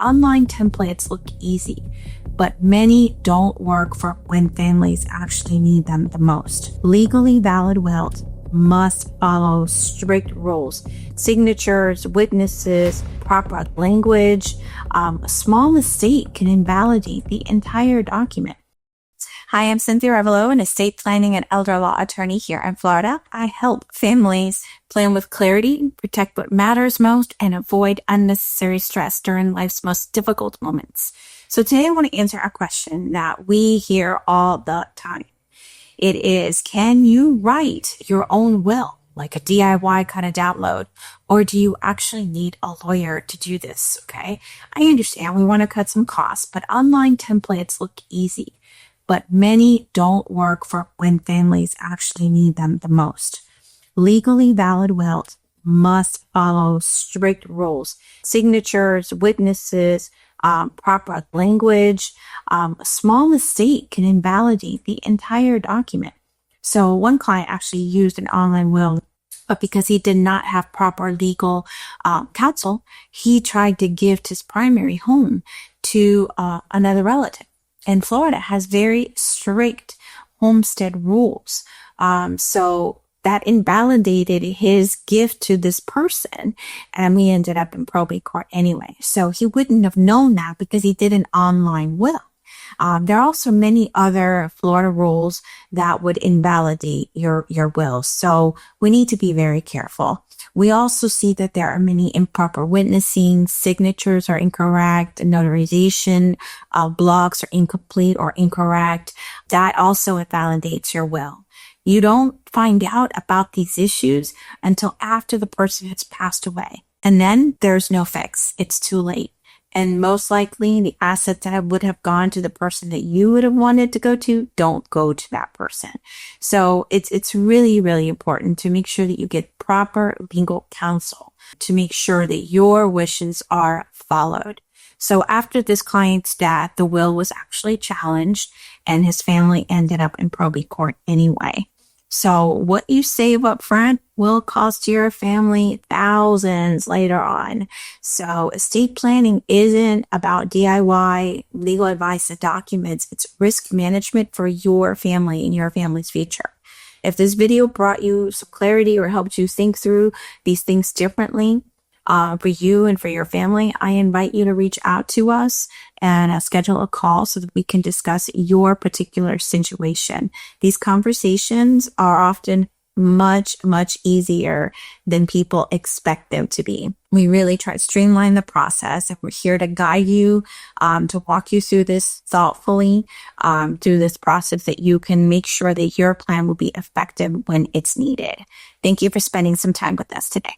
online templates look easy, but many don't work for when families actually need them the most. Legally valid wills must follow strict rules, signatures, witnesses, proper language. A small mistake can invalidate the entire document. Hi, I'm Cynthia Revelo, an estate planning and elder law attorney here in Florida. I help families plan with clarity, protect what matters most, and avoid unnecessary stress during life's most difficult moments. So today I want to answer a question that we hear all the time. It is, can you write your own will, like a DIY kind of download, or do you actually need a lawyer to do this? Okay, I understand we want to cut some costs, but online templates look easy, but many don't work for when families actually need them the most. Legally valid wills must follow strict rules, signatures, witnesses, proper language. A small mistake can invalidate the entire document. So one client actually used an online will, but because he did not have proper legal counsel, he tried to gift his primary home to another relative. And Florida has very strict homestead rules. So that invalidated his gift to this person, and we ended up in probate court anyway. So he wouldn't have known that because he did an online will. There are also many other Florida rules that would invalidate your will. So we need to be very careful. We also see that there are many improper witnessing, signatures are incorrect, notarization, blocks are incomplete or incorrect. That also invalidates your will. You don't find out about these issues until after the person has passed away. And then there's no fix. It's too late. And most likely the assets that would have gone to the person that you would have wanted to go to don't go to that person. So it's really, really important to make sure that you get proper legal counsel to make sure that your wishes are followed. So after this client's death, the will was actually challenged and his family ended up in probate court anyway. So what you save up front will cost your family thousands later on. So estate planning isn't about DIY, legal advice and documents. It's risk management for your family and your family's future. If this video brought you some clarity or helped you think through these things differently, for you and for your family, I invite you to reach out to us and schedule a call so that we can discuss your particular situation. These conversations are often much, much easier than people expect them to be. We really try to streamline the process, and we're here to guide you, to walk you through this thoughtfully, through this process that you can make sure that your plan will be effective when it's needed. Thank you for spending some time with us today.